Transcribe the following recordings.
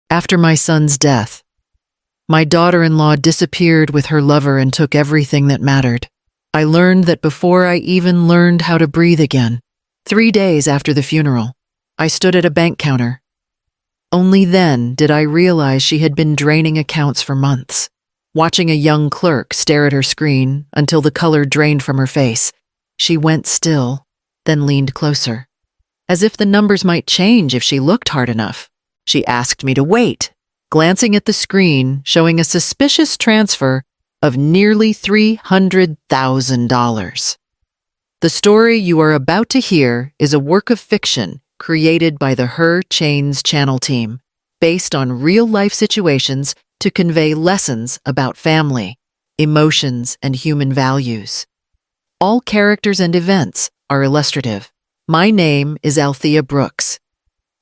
After my son's death, my daughter-in-law disappeared with her lover and took everything that mattered. I learned that before I even learned how to breathe again. 3 days after the funeral, I stood at a bank counter. Only then did I realize she had been draining accounts for months. Watching a young clerk stare at her screen until the color drained from her face, she went still, then leaned closer. As if the numbers might change if she looked hard enough, she asked me to wait, glancing at the screen showing a suspicious transfer of nearly $300,000. The story you are about to hear is a work of fiction created by the Her Chains channel team, based on real-life situations to convey lessons about family, emotions, and human values. All characters and events are illustrative. My name is Althea Brooks.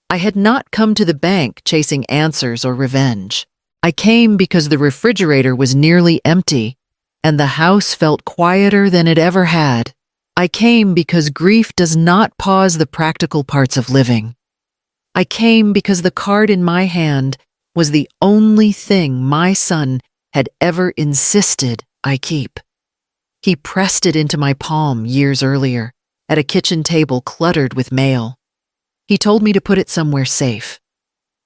I had not come to the bank chasing answers or revenge. I came because the refrigerator was nearly empty and the house felt quieter than it ever had. I came because grief does not pause the practical parts of living. I came because the card in my hand was the only thing my son had ever insisted I keep. He pressed it into my palm years earlier, at a kitchen table cluttered with mail. He told me to put it somewhere safe.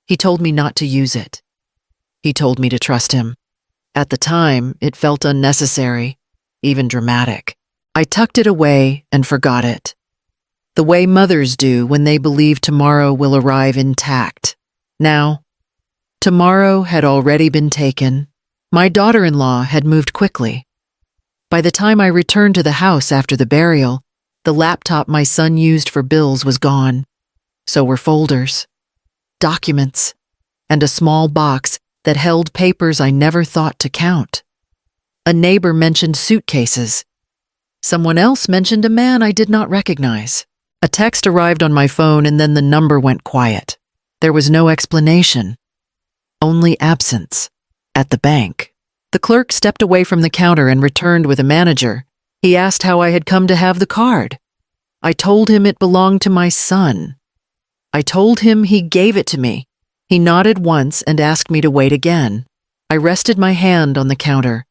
He told me not to use it. He told me to trust him. At the time, it felt unnecessary, even dramatic. I tucked it away and forgot it, the way mothers do when they believe tomorrow will arrive intact. Now, tomorrow had already been taken. My daughter-in-law had moved quickly. By the time I returned to the house after the burial, the laptop my son used for bills was gone. So were folders, documents, and a small box that held papers I never thought to count. A neighbor mentioned suitcases. Someone else mentioned a man I did not recognize. A text arrived on my phone and then the number went quiet. There was no explanation, only absence. At the bank, the clerk stepped away from the counter and returned with a manager. He asked how I had come to have the card. I told him it belonged to my son. I told him he gave it to me. He nodded once and asked me to wait again. I rested my hand on the counter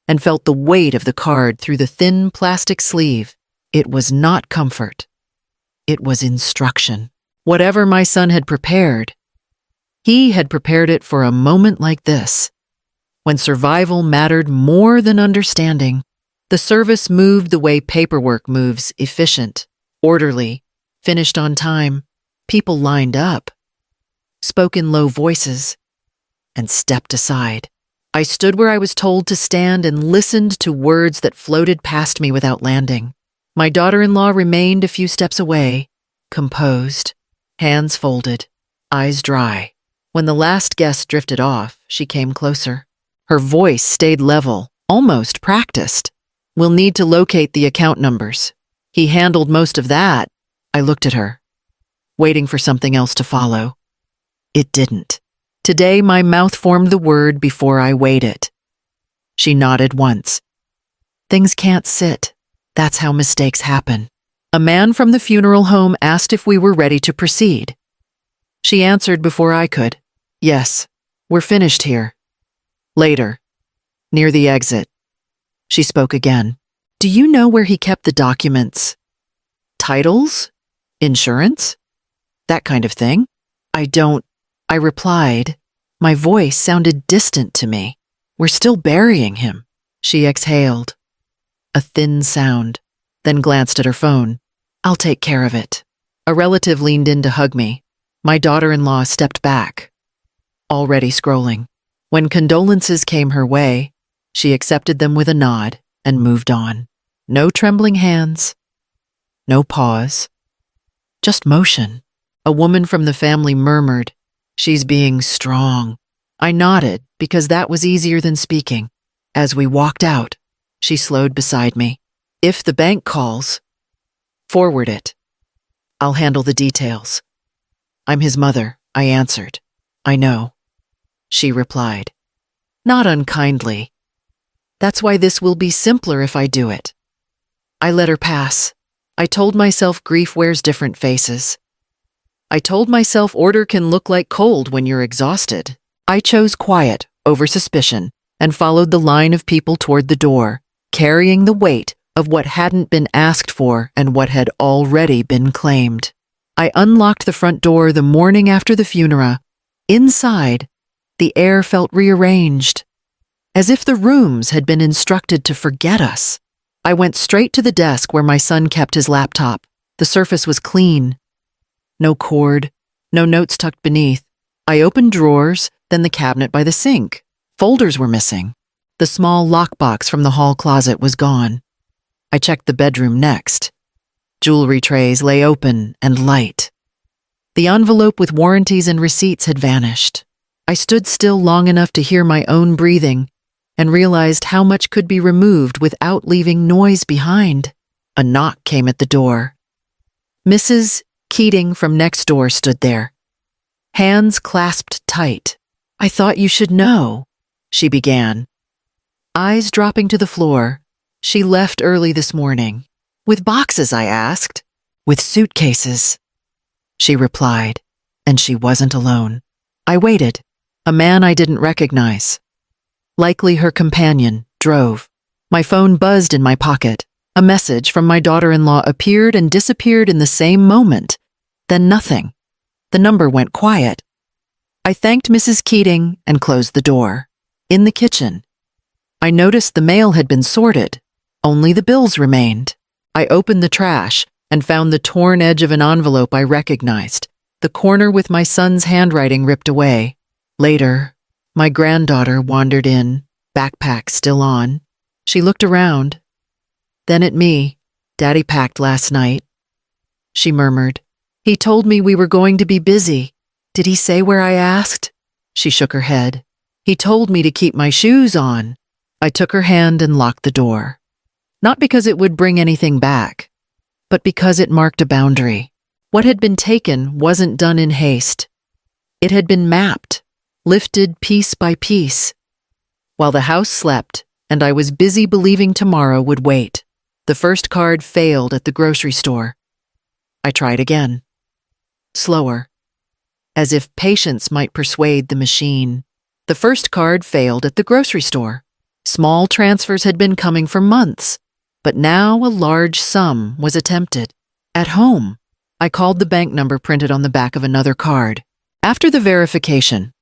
and felt the weight of the card through the thin plastic sleeve. It was not comfort. It was instruction. Whatever my son had prepared, he had prepared it for a moment like this, when survival mattered more than understanding. The service moved the way paperwork moves, efficient, orderly, finished on time. People lined up, spoke in low voices, and stepped aside. I stood where I was told to stand and listened to words that floated past me without landing. My daughter-in-law remained a few steps away, composed, hands folded, eyes dry. When the last guest drifted off, she came closer. Her voice stayed level, almost practiced. "We'll need to locate the account numbers." He handled most of that. I looked at her, waiting for something else to follow. It didn't. Today, my mouth formed the word before I weighed it. She nodded once. "Things can't sit. That's how mistakes happen." A man from the funeral home asked if we were ready to proceed. She answered before I could. "Yes, we're finished here." Later, near the exit, she spoke again. "Do you know where he kept the documents? Titles? Insurance? That kind of thing?" "I don't," I replied. My voice sounded distant to me. "We're still burying him." She exhaled, a thin sound, then glanced at her phone. "I'll take care of it." A relative leaned in to hug me. My daughter-in-law stepped back, already scrolling. When condolences came her way, she accepted them with a nod and moved on. No trembling hands, no pause, just motion. A woman from the family murmured, "She's being strong." I nodded because that was easier than speaking. As we walked out, she slowed beside me. "If the bank calls, forward it. I'll handle the details." "I'm his mother," I answered. "I know," she replied, not unkindly. "That's why this will be simpler if I do it." I let her pass. I told myself grief wears different faces. I told myself order can look like cold when you're exhausted, I chose quiet over suspicion and followed the line of people toward the door, carrying the weight of what hadn't been asked for and what had already been claimed. I unlocked the front door the morning after the funeral. Inside, the air felt rearranged, as if the rooms had been instructed to forget us. I went straight to the desk where my son kept his laptop. The surface was clean. No cord, no notes tucked beneath. I opened drawers, then the cabinet by the sink. Folders were missing. The small lockbox from the hall closet was gone. I checked the bedroom next. Jewelry trays lay open and light. The envelope with warranties and receipts had vanished. I stood still long enough to hear my own breathing and realized how much could be removed without leaving noise behind. A knock came at the door. Mrs. Keating from next door stood there, hands clasped tight. "I thought you should know," she began. Eyes dropping to the floor, "She left early this morning." "With boxes?" I asked. "With suitcases," she replied, and she wasn't alone. I waited. A man I didn't recognize. Likely her companion, drove. My phone buzzed in my pocket. A message from my daughter-in-law appeared and disappeared in the same moment. Then nothing. The number went quiet. I thanked Mrs. Keating and closed the door. In the kitchen, I noticed the mail had been sorted. Only the bills remained. I opened the trash and found the torn edge of an envelope I recognized, the corner with my son's handwriting ripped away. Later, my granddaughter wandered in, backpack still on. She looked around, then at me. "Daddy packed last night," she murmured. "He told me we were going to be busy." "Did he say where?" I asked. She shook her head. "He told me to keep my shoes on." I took her hand and locked the door. Not because it would bring anything back, but because it marked a boundary. What had been taken wasn't done in haste. It had been mapped, lifted piece by piece. While the house slept, and I was busy believing tomorrow would wait, the first card failed at the grocery store. I tried again. Slower, as if patience might persuade the machine. The first card failed at the grocery store. Small transfers had been coming for months, but now a large sum was attempted. At home, I called the bank number printed on the back of another card. After the verification,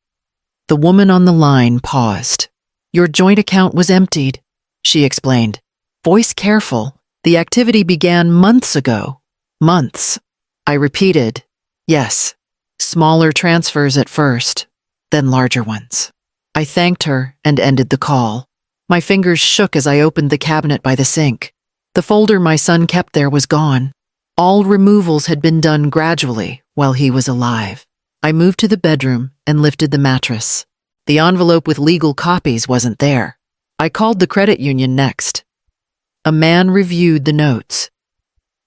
the woman on the line paused. "Your joint account was emptied," she explained. Voice careful, "The activity began months ago." "Months." I repeated, "Yes." Smaller transfers at first, then larger ones. I thanked her and ended the call. My fingers shook as I opened the cabinet by the sink. The folder my son kept there was gone. All removals had been done gradually while he was alive. I moved to the bedroom and lifted the mattress. The envelope with legal copies wasn't there. I called the credit union next. A man reviewed the notes.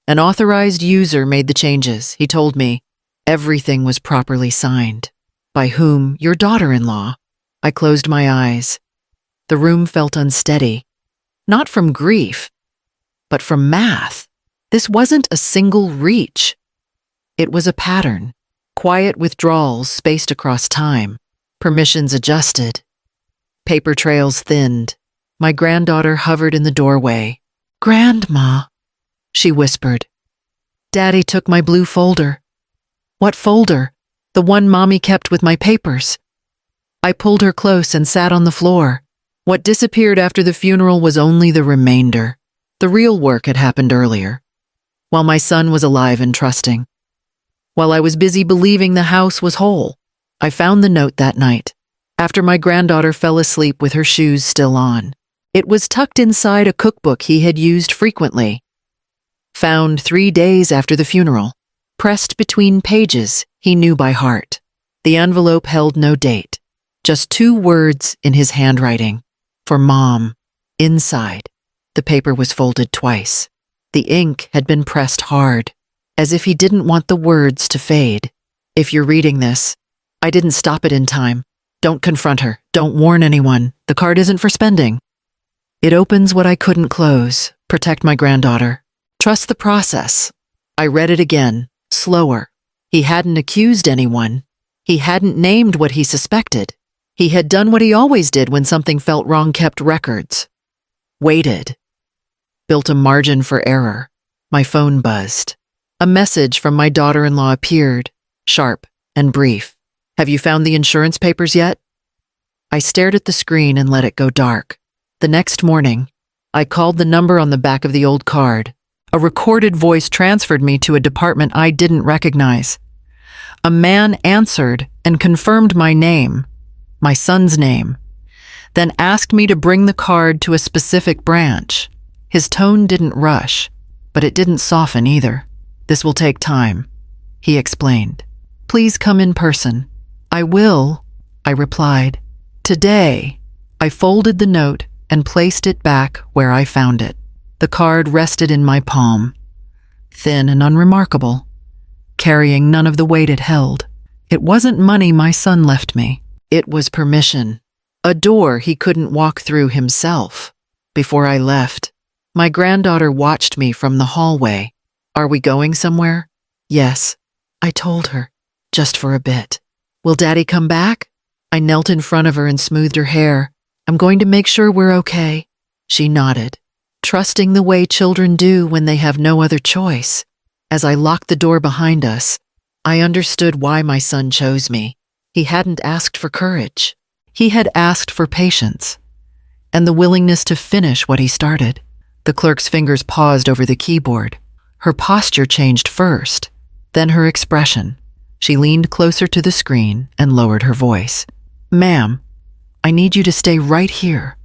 An authorized user made the changes. He told me everything was properly signed. "By whom?" "Your daughter-in-law." I closed my eyes. The room felt unsteady, not from grief, but from math. This wasn't a single reach. It was a pattern. Quiet withdrawals spaced across time. Permissions adjusted. Paper trails thinned. My granddaughter hovered in the doorway. "Grandma," she whispered. "Daddy took my blue folder." "What folder?" "The one Mommy kept with my papers." I pulled her close and sat on the floor. What disappeared after the funeral was only the remainder. The real work had happened earlier, while my son was alive and trusting. While I was busy believing the house was whole, I found the note that night, after my granddaughter fell asleep with her shoes still on. It was tucked inside a cookbook he had used frequently. Found 3 days after the funeral, pressed between pages he knew by heart. The envelope held no date, just 2 words in his handwriting. "For Mom." Inside, the paper was folded twice. The ink had been pressed hard, as if he didn't want the words to fade. "If you're reading this, I didn't stop it in time. Don't confront her. Don't warn anyone. The card isn't for spending. It opens what I couldn't close. Protect my granddaughter. Trust the process." I read it again, slower. He hadn't accused anyone. He hadn't named what he suspected. He had done what he always did when something felt wrong, kept records. Waited. Built a margin for error. My phone buzzed. A message from my daughter-in-law appeared, sharp and brief. "Have you found the insurance papers yet?" I stared at the screen and let it go dark. The next morning, I called the number on the back of the old card. A recorded voice transferred me to a department I didn't recognize. A man answered and confirmed my name, my son's name, then asked me to bring the card to a specific branch. His tone didn't rush, but it didn't soften either. "This will take time," he explained. "Please come in person." "I will," I replied. Today, I folded the note and placed it back where I found it. The card rested in my palm, thin and unremarkable, carrying none of the weight it held. It wasn't money my son left me. It was permission, a door he couldn't walk through himself. Before I left, my granddaughter watched me from the hallway. "Are we going somewhere?" "Yes," I told her, "just for a bit." "Will Daddy come back?" I knelt in front of her and smoothed her hair. "I'm going to make sure we're okay." She nodded, trusting the way children do when they have no other choice. As I locked the door behind us, I understood why my son chose me. He hadn't asked for courage. He had asked for patience and the willingness to finish what he started. The clerk's fingers paused over the keyboard. Her posture changed first, then her expression. She leaned closer to the screen and lowered her voice. "Ma'am, I need you to stay right here."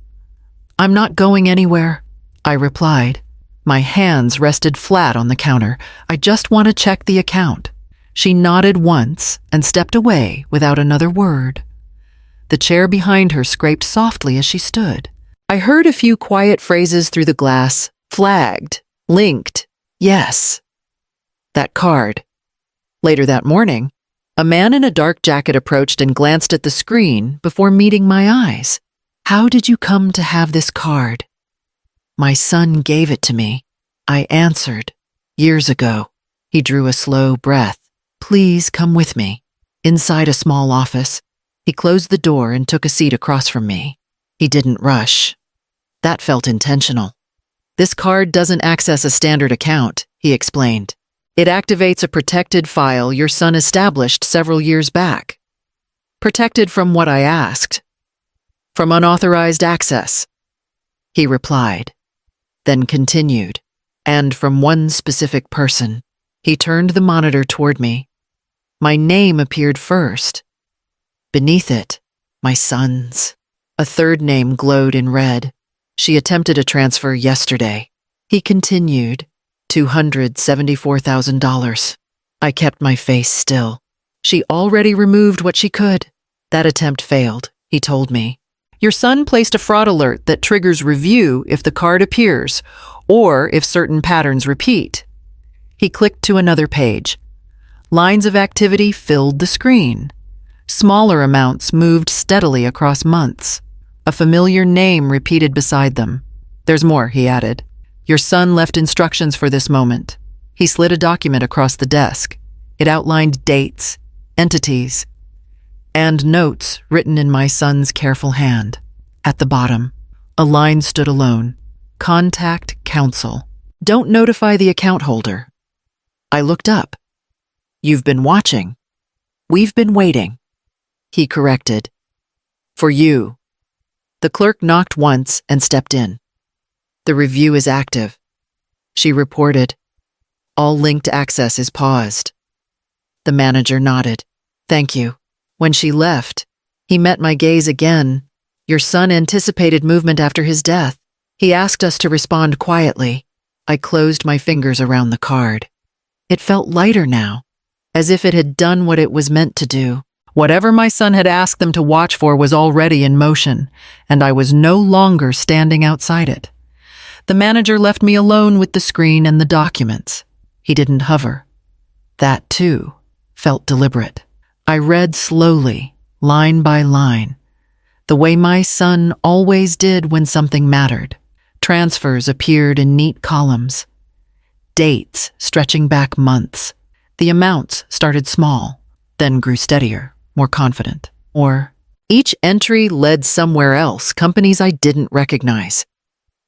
"I'm not going anywhere," I replied. My hands rested flat on the counter. "I just want to check the account." She nodded once and stepped away without another word. The chair behind her scraped softly as she stood. I heard a few quiet phrases through the glass. Flagged. Linked. Yes. That card. Later that morning, a man in a dark jacket approached and glanced at the screen before meeting my eyes. "How did you come to have this card?" "My son gave it to me," I answered. "Years ago." He drew a slow breath. "Please come with me." Inside a small office, he closed the door and took a seat across from me. He didn't rush. That felt intentional. "This card doesn't access a standard account," he explained. "It activates a protected file your son established several years back. Protected from what I asked. From unauthorized access." He replied, then continued, "And from one specific person." He turned the monitor toward me. My name appeared first. Beneath it, my son's. A third name glowed in red. "She attempted a transfer yesterday." He continued, $274,000. I kept my face still. "She already removed what she could." "That attempt failed," he told me. "Your son placed a fraud alert that triggers review if the card appears or if certain patterns repeat." He clicked to another page. Lines of activity filled the screen. Smaller amounts moved steadily across months. A familiar name repeated beside them. "There's more," he added. "Your son left instructions for this moment." He slid a document across the desk. It outlined dates, entities, and notes written in my son's careful hand. At the bottom, a line stood alone. "Contact counsel. Don't notify the account holder." I looked up. "You've been watching." "We've been waiting," he corrected. "For you." The clerk knocked once and stepped in. "The review is active," she reported. "All linked access is paused." The manager nodded. "Thank you." When she left, he met my gaze again. "Your son anticipated movement after his death. He asked us to respond quietly." I closed my fingers around the card. It felt lighter now, as if it had done what it was meant to do. Whatever my son had asked them to watch for was already in motion, and I was no longer standing outside it. The manager left me alone with the screen and the documents. He didn't hover. That, too, felt deliberate. I read slowly, line by line, the way my son always did when something mattered. Transfers appeared in neat columns. Dates stretching back months. The amounts started small, then grew steadier, more confident. Or Each entry led somewhere else, companies I didn't recognize.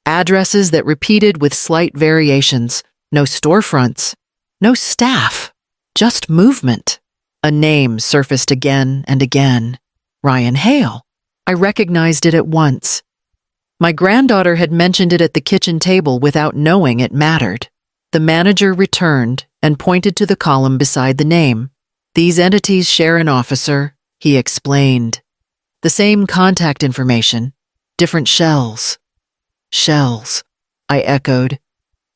Addresses that repeated with slight variations, no storefronts, no staff, just movement. A name surfaced again and again. Ryan Hale. I recognized it at once. My granddaughter had mentioned it at the kitchen table without knowing it mattered. The manager returned and pointed to the column beside the name. These entities share an officer, he explained. The same contact information, different shells. Shells, I echoed.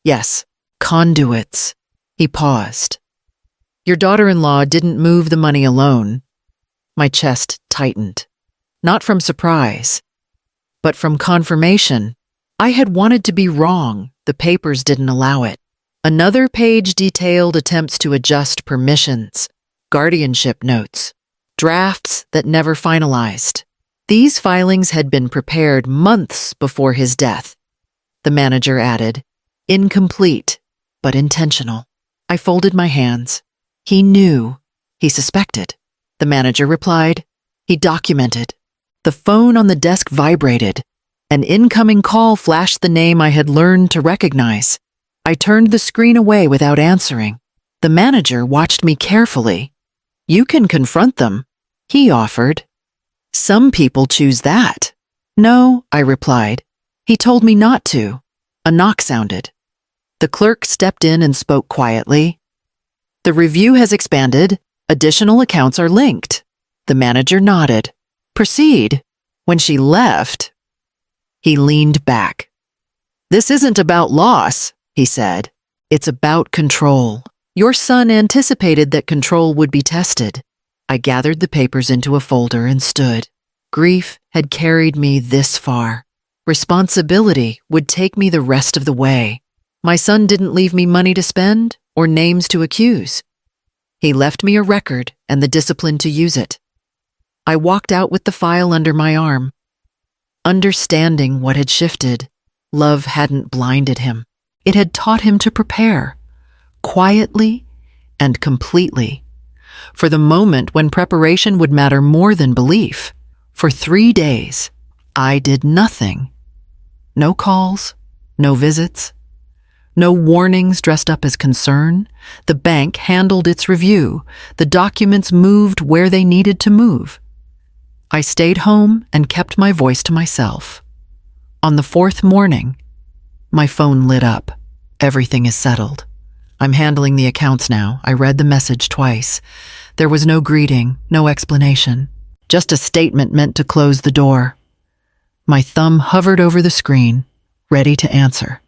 Yes, conduits. He paused. Your daughter-in-law didn't move the money alone. My chest tightened. Not from surprise, but from confirmation. I had wanted to be wrong. The papers didn't allow it. Another page detailed attempts to adjust permissions, guardianship notes, drafts that never finalized. These filings had been prepared months before his death. The manager added, incomplete, but intentional. I folded my hands. He knew. He suspected. The manager replied. He documented. The phone on the desk vibrated. An incoming call flashed the name I had learned to recognize. I turned the screen away without answering. The manager watched me carefully. You can confront them, he offered. Some people choose that. No, I replied. He told me not to. A knock sounded. The clerk stepped in and spoke quietly. The review has expanded. Additional accounts are linked. The manager nodded. Proceed. When she left, he leaned back. This isn't about loss, he said. It's about control. Your son anticipated that control would be tested. I gathered the papers into a folder and stood. Grief had carried me this far. Responsibility would take me the rest of the way. My son didn't leave me money to spend or names to accuse. He left me a record and the discipline to use it. I walked out with the file under my arm. Understanding what had shifted, love hadn't blinded him. It had taught him to prepare, quietly and completely, for the moment when preparation would matter more than belief. For 3 days, I did nothing. No calls, no visits, no warnings dressed up as concern. The bank handled its review. The documents moved where they needed to move. I stayed home and kept my voice to myself. On the 4th morning, my phone lit up. Everything is settled. I'm handling the accounts now. I read the message twice. There was no greeting, no explanation. Just a statement meant to close the door. My thumb hovered over the screen, ready to answer.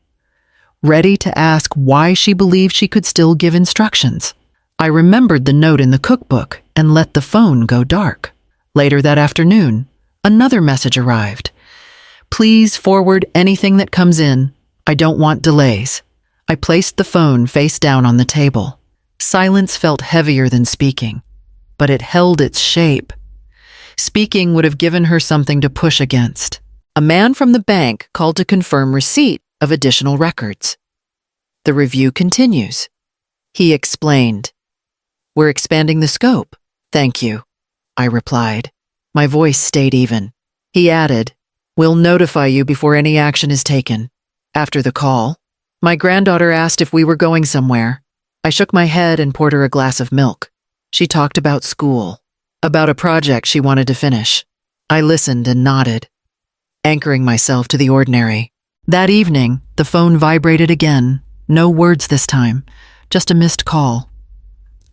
Ready to ask why she believed she could still give instructions. I remembered the note in the cookbook and let the phone go dark. Later that afternoon, another message arrived. Please forward anything that comes in. I don't want delays. I placed the phone face down on the table. Silence felt heavier than speaking, but it held its shape. Speaking would have given her something to push against. A man from the bank called to confirm receipt of additional records. The review continues. He explained. We're expanding the scope. Thank you, I replied. My voice stayed even. He added, we'll notify you before any action is taken. After the call, my granddaughter asked if we were going somewhere. I shook my head and poured her a glass of milk. She talked about school, about a project she wanted to finish. I listened and nodded, anchoring myself to the ordinary. That evening, the phone vibrated again. No words this time, just a missed call.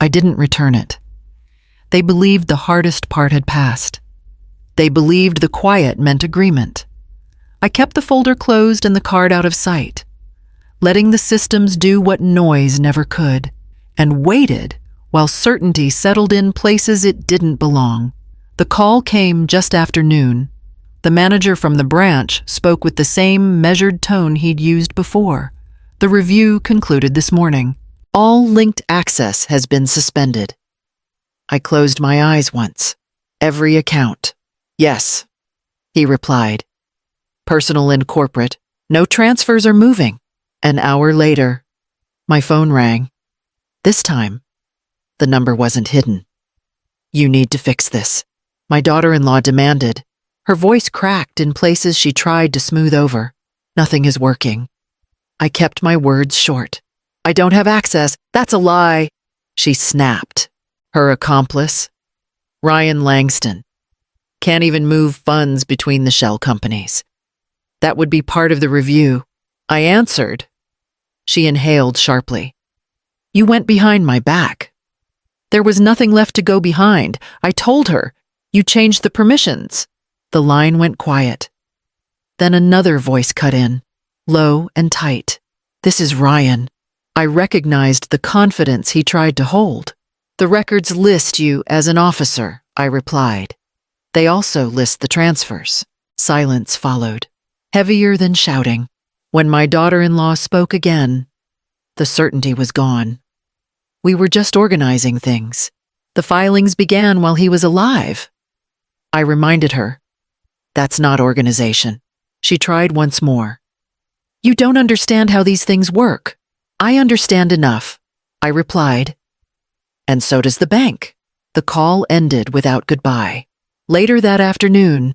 I didn't return it. They believed the hardest part had passed. They believed the quiet meant agreement. I kept the folder closed and the card out of sight, letting the systems do what noise never could, and waited while certainty settled in places it didn't belong. The call came just after noon. The manager from the branch spoke with the same measured tone he'd used before. The review concluded this morning. All linked access has been suspended. I closed my eyes once. Every account. Yes, he replied. Personal and corporate. No transfers are moving. An hour later, my phone rang. This time, the number wasn't hidden. You need to fix this. my daughter-in-law demanded. Her voice cracked in places she tried to smooth over. Nothing is working. I kept my words short. I don't have access. That's a lie. She snapped. Her accomplice? Ryan Langston. Can't even move funds between the shell companies. That would be part of the review. I answered. She inhaled sharply. You went behind my back. There was nothing left to go behind. I told her. You changed the permissions. The line went quiet. Then another voice cut in, low and tight. This is Ryan. I recognized the confidence he tried to hold. The records list you as an officer, I replied. They also list the transfers. Silence followed, heavier than shouting. When my daughter-in-law spoke again, the certainty was gone. We were just organizing things. The filings began while he was alive. I reminded her. That's not organization. She tried once more. You don't understand how these things work. I understand enough, I replied. And so does the bank. The call ended without goodbye. Later that afternoon,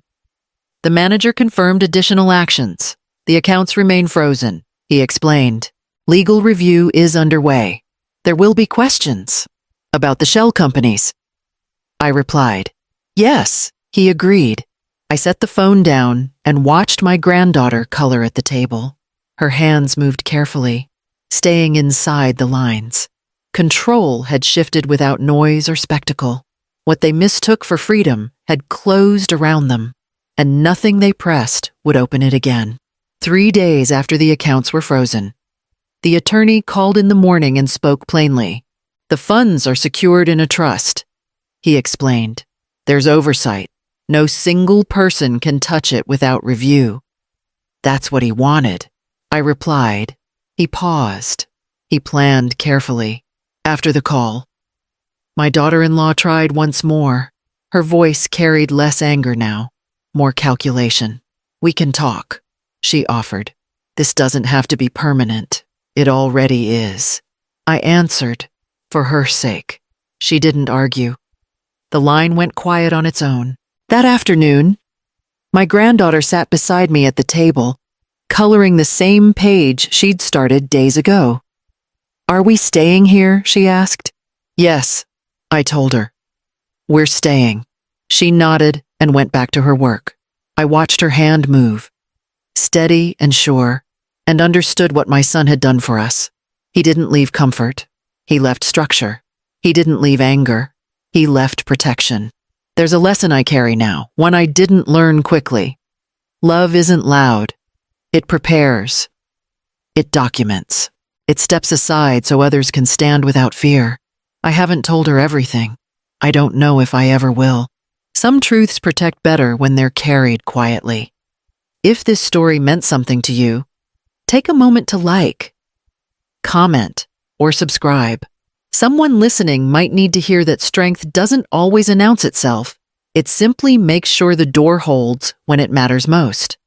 the manager confirmed additional actions. The accounts remain frozen, he explained. Legal review is underway. There will be questions about the shell companies. I replied. Yes, he agreed. I set the phone down and watched my granddaughter color at the table. Her hands moved carefully, staying inside the lines. Control had shifted without noise or spectacle. What they mistook for freedom had closed around them, and nothing they pressed would open it again. 3 days after the accounts were frozen, the attorney called in the morning and spoke plainly. The funds are secured in a trust, he explained. There's oversight. No single person can touch it without review. That's what he wanted, I replied. He paused. He planned carefully. After the call, my daughter-in-law tried once more. Her voice carried less anger now, more calculation. We can talk, she offered. This doesn't have to be permanent. It already is. I answered, for her sake. She didn't argue. The line went quiet on its own. That afternoon, my granddaughter sat beside me at the table, coloring the same page she'd started days ago. Are we staying here? She asked. Yes, I told her. We're staying. She nodded and went back to her work. I watched her hand move, steady and sure, and understood what my son had done for us. He didn't leave comfort. He left structure. He didn't leave anger. He left protection. There's a lesson I carry now, one I didn't learn quickly. Love isn't loud. It prepares. It documents. It steps aside so others can stand without fear. I haven't told her everything. I don't know if I ever will. Some truths protect better when they're carried quietly. If this story meant something to you, take a moment to like, comment, or subscribe. Someone listening might need to hear that strength doesn't always announce itself. It simply makes sure the door holds when it matters most.